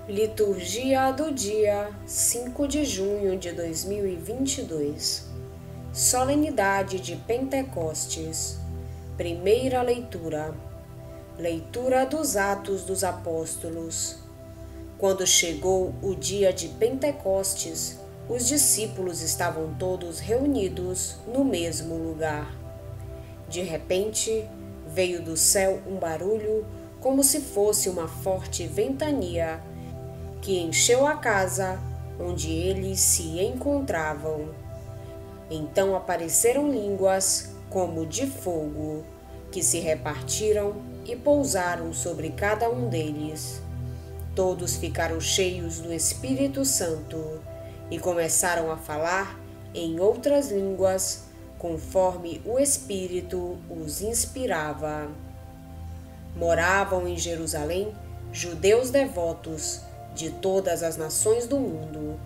Liturgia do dia 5 de junho de 2022. Solenidade de Pentecostes. Primeira leitura. Leitura dos Atos dos Apóstolos. Quando chegou o dia de Pentecostes, os discípulos estavam todos reunidos no mesmo lugar. De repente, veio do céu um barulho como se fosse uma forte ventania que encheu a casa onde eles se encontravam. Então apareceram línguas como de fogo, que se repartiram e pousaram sobre cada um deles. Todos ficaram cheios do Espírito Santo e começaram a falar em outras línguas, conforme o Espírito os inspirava. Moravam em Jerusalém judeus devotos de todas as nações do mundo.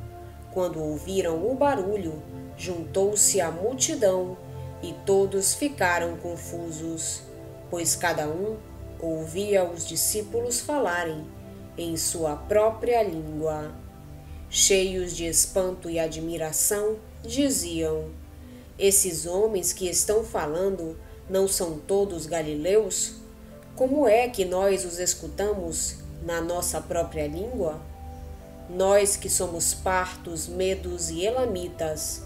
Quando ouviram o barulho, juntou-se a multidão e todos ficaram confusos, pois cada um ouvia os discípulos falarem em sua própria língua. Cheios de espanto e admiração, diziam: esses homens que estão falando não são todos galileus? Como é que nós os escutamos na nossa própria língua? Nós que somos partos, medos e elamitas,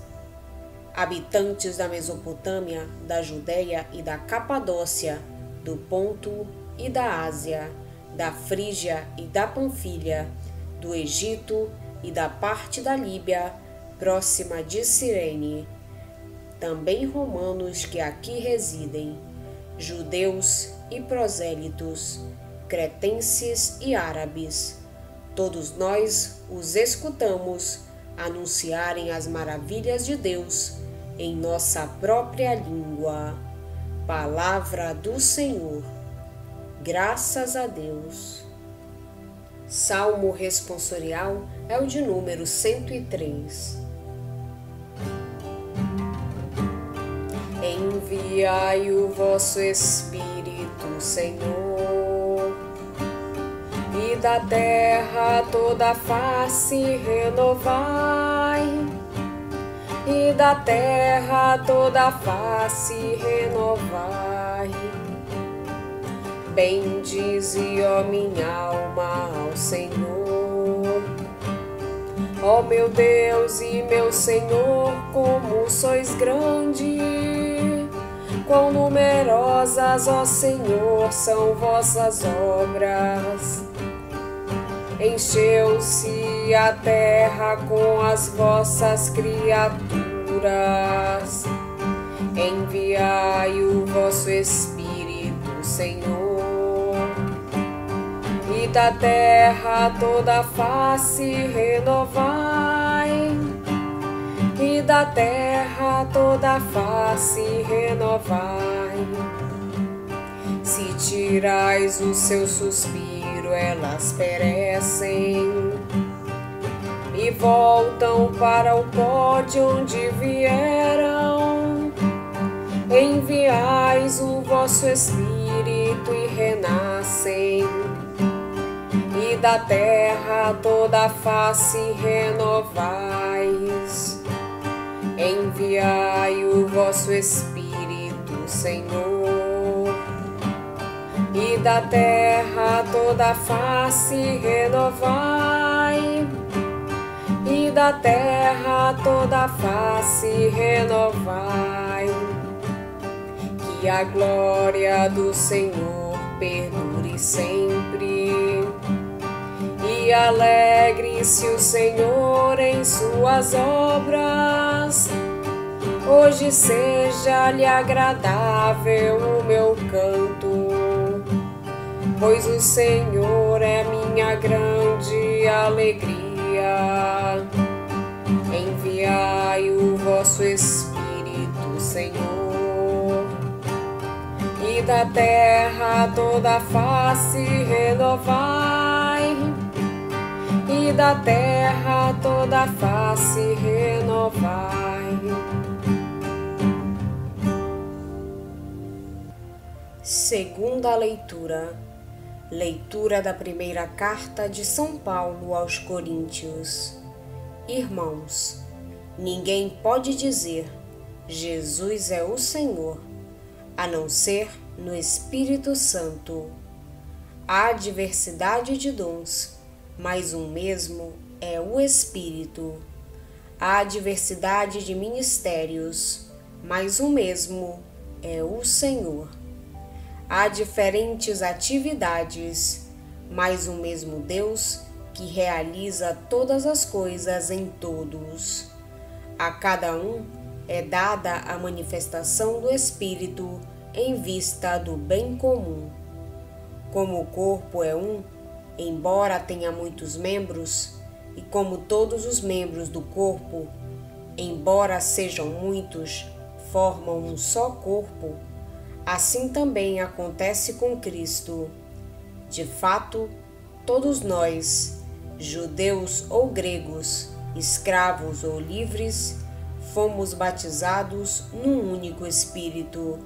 habitantes da Mesopotâmia, da Judéia e da Capadócia, do Ponto e da Ásia, da Frígia e da Panfilha, do Egito e da parte da Líbia, próxima de Cirene, também romanos que aqui residem, judeus e prosélitos, cretenses e árabes, todos nós os escutamos anunciarem as maravilhas de Deus em nossa própria língua. Palavra do Senhor. Graças a Deus. Salmo responsorial é o de número 103. Enviai o vosso Espírito, Senhor, e da terra toda a face renovai, e da terra toda a face renovai. Bendize, ó minha alma, ao Senhor. Ó meu Deus e meu Senhor, como sois grande! Quão numerosas, ó Senhor, são vossas obras! Encheu-se a terra com as vossas criaturas. Enviai o vosso Espírito, Senhor, e da terra toda a face renovai, e da terra toda a face renovai. Se tirais o seu suspiro, elas perecem e voltam para o pó de onde vieram. Enviais o vosso Espírito e renascem, e da terra toda a face renovais. Enviai o vosso Espírito, Senhor, e da terra toda a face renovai, e da terra toda a face renovai. Que a glória do Senhor perdure sempre, e alegre-se o Senhor em suas obras. Hoje seja-lhe agradável o meu canto, pois o Senhor é minha grande alegria. Enviai o vosso Espírito, Senhor, e da terra toda a face renovai, e da terra toda a face renovai. Segunda leitura. Leitura da primeira carta de São Paulo aos Coríntios. Irmãos, ninguém pode dizer Jesus é o Senhor, a não ser no Espírito Santo. Há diversidade de dons, mas um mesmo é o Espírito. Há diversidade de ministérios, mas o mesmo é o Senhor. Há diferentes atividades, mas o mesmo Deus que realiza todas as coisas em todos. A cada um é dada a manifestação do Espírito em vista do bem comum. Como o corpo é um, embora tenha muitos membros, e como todos os membros do corpo, embora sejam muitos, formam um só corpo, assim também acontece com Cristo. De fato, todos nós, judeus ou gregos, escravos ou livres, fomos batizados num único Espírito,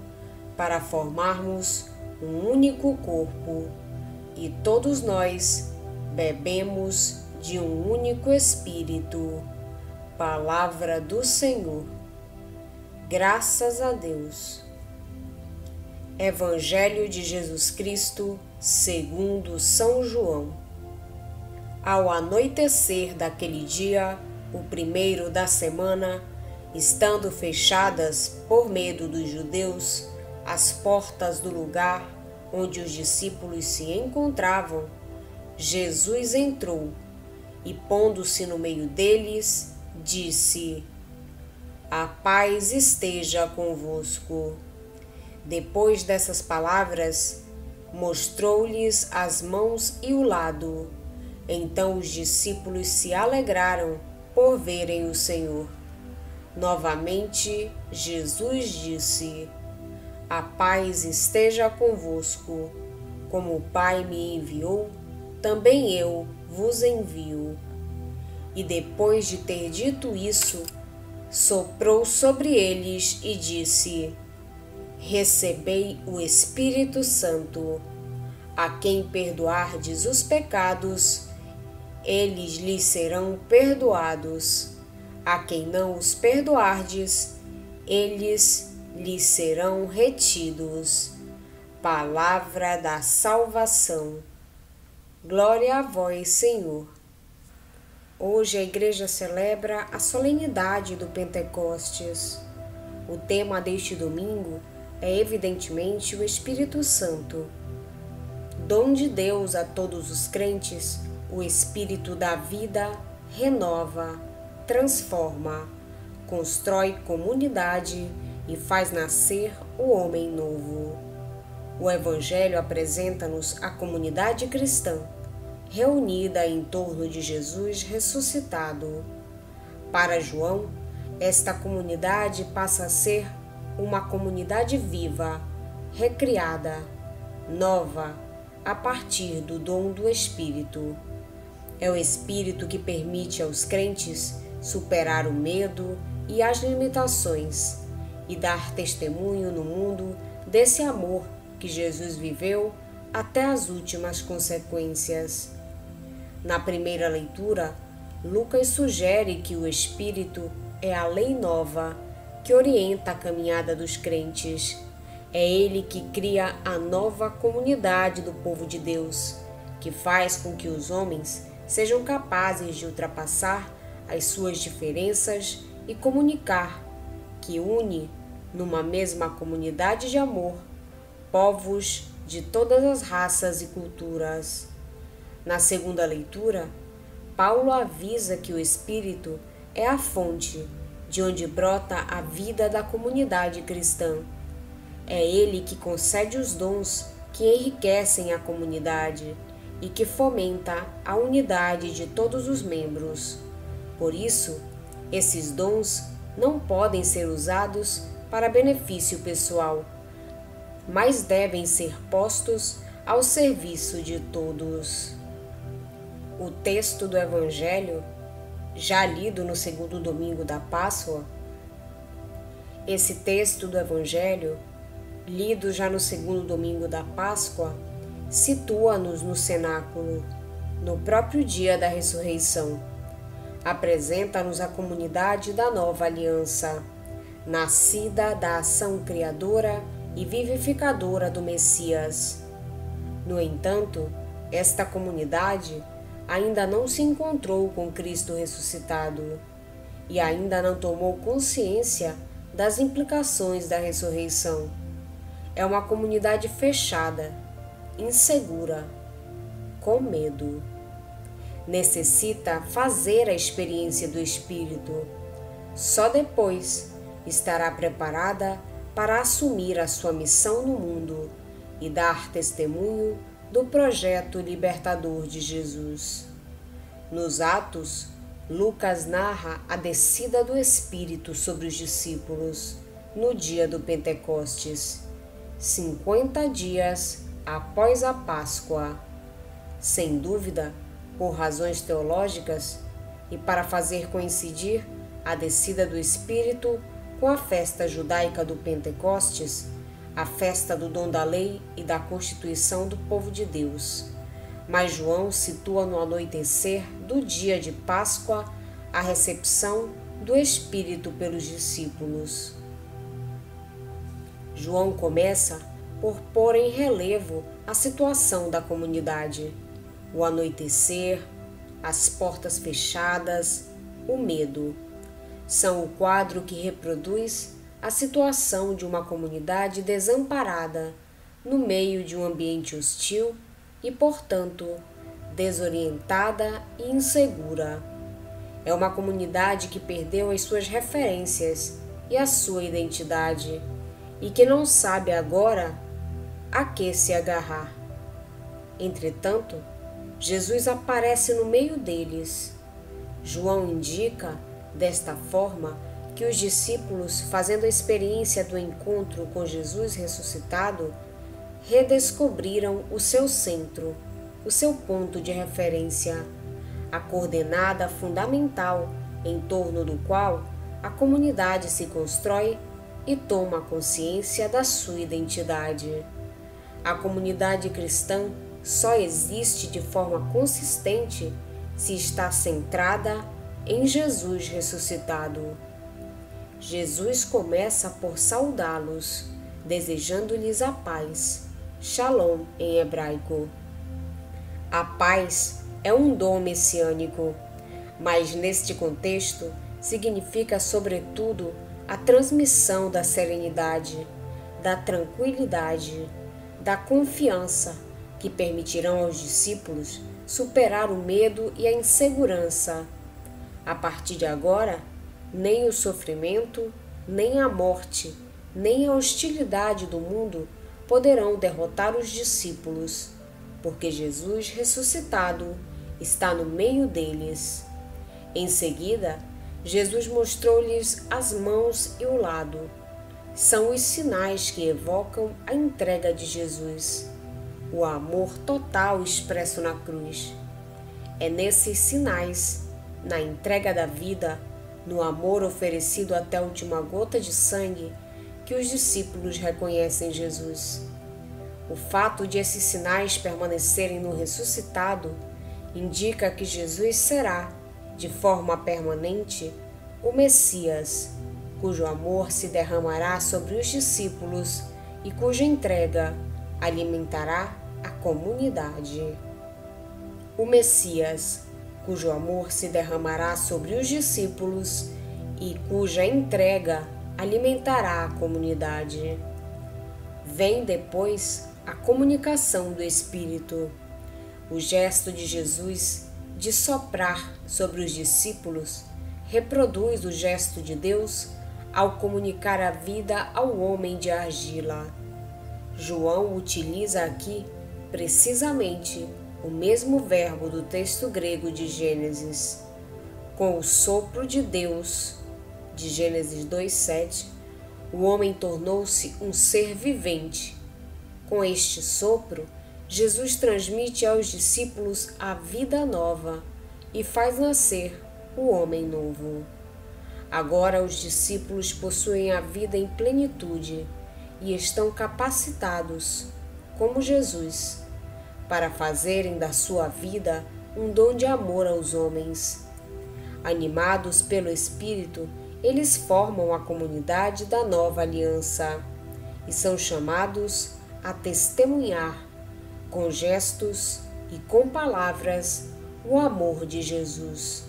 para formarmos um único corpo, e todos nós bebemos de um único Espírito. Palavra do Senhor. Graças a Deus. Evangelho de Jesus Cristo, segundo São João. Ao anoitecer daquele dia, o primeiro da semana, estando fechadas, por medo dos judeus, as portas do lugar onde os discípulos se encontravam, Jesus entrou e, pondo-se no meio deles, disse: A paz esteja convosco. Depois dessas palavras, mostrou-lhes as mãos e o lado. Então os discípulos se alegraram por verem o Senhor. Novamente, Jesus disse: A paz esteja convosco. Como o Pai me enviou, também eu vos envio. E depois de ter dito isso, soprou sobre eles e disse: Recebei o Espírito Santo. A quem perdoardes os pecados, eles lhes serão perdoados. A quem não os perdoardes, eles lhes serão retidos. Palavra da salvação. Glória a vós, Senhor. Hoje a Igreja celebra a solenidade do Pentecostes. O tema deste domingo é evidentemente o Espírito Santo. Dom de Deus a todos os crentes, o Espírito da vida renova, transforma, constrói comunidade e faz nascer o homem novo. O Evangelho apresenta-nos a comunidade cristã, reunida em torno de Jesus ressuscitado. Para João, esta comunidade passa a ser uma comunidade viva, recriada, nova, a partir do dom do Espírito. É o Espírito que permite aos crentes superar o medo e as limitações e dar testemunho no mundo desse amor que Jesus viveu até as últimas consequências. Na primeira leitura, Lucas sugere que o Espírito é a lei nova que orienta a caminhada dos crentes. É ele que cria a nova comunidade do povo de Deus, que faz com que os homens sejam capazes de ultrapassar as suas diferenças e comunicar, que une, numa mesma comunidade de amor, povos de todas as raças e culturas. Na segunda leitura, Paulo avisa que o Espírito é a fonte de onde brota a vida da comunidade cristã. É ele que concede os dons que enriquecem a comunidade e que fomenta a unidade de todos os membros. Por isso, esses dons não podem ser usados para benefício pessoal, mas devem ser postos ao serviço de todos. O texto do Evangelho, já lido no segundo domingo da Páscoa, esse texto do Evangelho, lido já no segundo domingo da Páscoa, situa-nos no cenáculo, no próprio dia da ressurreição. Apresenta-nos a comunidade da nova aliança, nascida da ação criadora e vivificadora do Messias. No entanto, esta comunidade ainda não se encontrou com Cristo ressuscitado e ainda não tomou consciência das implicações da ressurreição. É uma comunidade fechada, insegura, com medo. Necessita fazer a experiência do Espírito. Só depois estará preparada para assumir a sua missão no mundo e dar testemunho do projeto libertador de Jesus. Nos Atos, Lucas narra a descida do Espírito sobre os discípulos no dia do Pentecostes, 50 dias após a Páscoa. Sem dúvida, por razões teológicas e para fazer coincidir a descida do Espírito com a festa judaica do Pentecostes, a festa do dom da lei e da constituição do povo de Deus. Mas João situa no anoitecer do dia de Páscoa a recepção do Espírito pelos discípulos. João começa por pôr em relevo a situação da comunidade, o anoitecer, as portas fechadas, o medo. São o quadro que reproduz a situação de uma comunidade desamparada no meio de um ambiente hostil e, portanto, desorientada e insegura. É uma comunidade que perdeu as suas referências e a sua identidade e que não sabe agora a que se agarrar. Entretanto, Jesus aparece no meio deles. João indica, desta forma, que os discípulos, fazendo a experiência do encontro com Jesus ressuscitado, redescobriram o seu centro, o seu ponto de referência, a coordenada fundamental em torno do qual a comunidade se constrói e toma consciência da sua identidade. A comunidade cristã só existe de forma consistente se está centrada em Jesus ressuscitado. Jesus começa por saudá-los, desejando-lhes a paz, Shalom em hebraico. A paz é um dom messiânico, mas neste contexto significa sobretudo a transmissão da serenidade, da tranquilidade, da confiança que permitirão aos discípulos superar o medo e a insegurança. A partir de agora, nem o sofrimento, nem a morte, nem a hostilidade do mundo poderão derrotar os discípulos, porque Jesus ressuscitado está no meio deles. Em seguida, Jesus mostrou-lhes as mãos e o lado. São os sinais que evocam a entrega de Jesus, o amor total expresso na cruz. É nesses sinais, na entrega da vida, no amor oferecido até a última gota de sangue, que os discípulos reconhecem Jesus. O fato de esses sinais permanecerem no ressuscitado indica que Jesus será, de forma permanente, o Messias, cujo amor se derramará sobre os discípulos e cuja entrega alimentará a comunidade. O Messias, cujo amor se derramará sobre os discípulos e cuja entrega alimentará a comunidade. Vem depois a comunicação do Espírito. O gesto de Jesus de soprar sobre os discípulos reproduz o gesto de Deus ao comunicar a vida ao homem de argila. João utiliza aqui precisamente o mesmo verbo do texto grego de Gênesis. Com o sopro de Deus, de Gênesis 2:7, o homem tornou-se um ser vivente. Com este sopro, Jesus transmite aos discípulos a vida nova e faz nascer o homem novo. Agora os discípulos possuem a vida em plenitude e estão capacitados, como Jesus, para fazerem da sua vida um dom de amor aos homens. Animados pelo Espírito, eles formam a comunidade da nova aliança e são chamados a testemunhar, com gestos e com palavras, o amor de Jesus.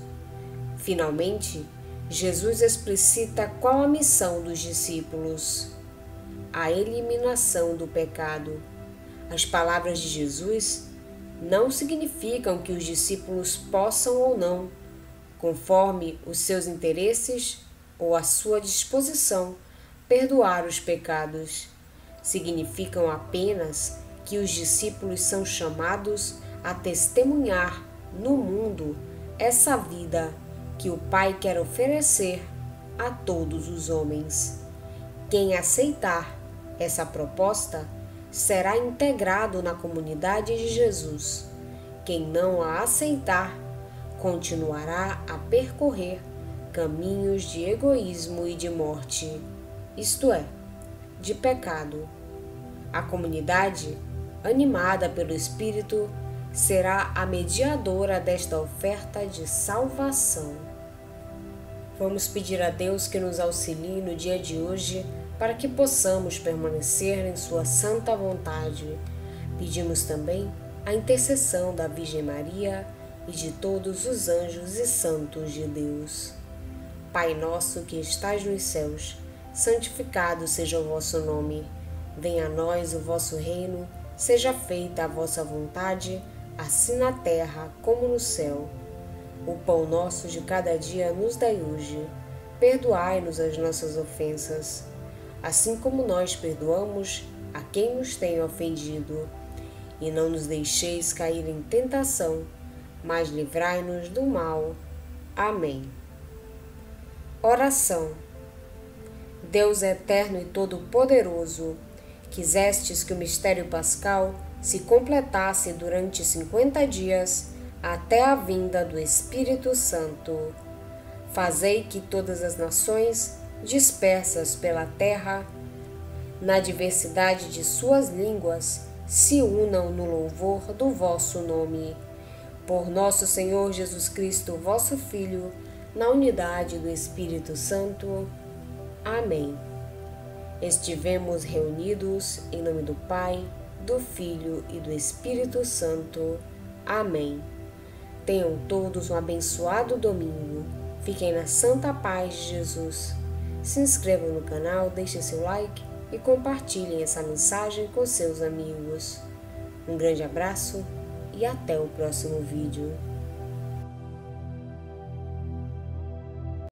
Finalmente, Jesus explicita qual a missão dos discípulos: a eliminação do pecado. As palavras de Jesus não significam que os discípulos possam ou não, conforme os seus interesses ou a sua disposição, perdoar os pecados. Significam apenas que os discípulos são chamados a testemunhar no mundo essa vida que o Pai quer oferecer a todos os homens. Quem aceitar essa proposta será integrado na comunidade de Jesus. Quem não a aceitar continuará a percorrer caminhos de egoísmo e de morte, isto é, de pecado. A comunidade, animada pelo Espírito, será a mediadora desta oferta de salvação. Vamos pedir a Deus que nos auxilie no dia de hoje para que possamos permanecer em Sua santa vontade. Pedimos também a intercessão da Virgem Maria e de todos os anjos e santos de Deus. Pai nosso que estais nos céus, santificado seja o vosso nome. Venha a nós o vosso reino, seja feita a vossa vontade, assim na terra como no céu. O pão nosso de cada dia nos dai hoje. Perdoai-nos as nossas ofensas, assim como nós perdoamos a quem nos tem ofendido. E não nos deixeis cair em tentação, mas livrai-nos do mal. Amém. Oração. Deus eterno e todo-poderoso, quisestes que o mistério pascal se completasse durante 50 dias até a vinda do Espírito Santo. Fazei que todas as nações, dispersas pela terra, na diversidade de suas línguas, se unam no louvor do vosso nome. Por nosso Senhor Jesus Cristo, vosso Filho, na unidade do Espírito Santo. Amém. Estivemos reunidos em nome do Pai, do Filho e do Espírito Santo. Amém. Tenham todos um abençoado domingo. Fiquem na santa paz de Jesus. Se inscrevam no canal, deixem seu like e compartilhem essa mensagem com seus amigos. Um grande abraço e até o próximo vídeo.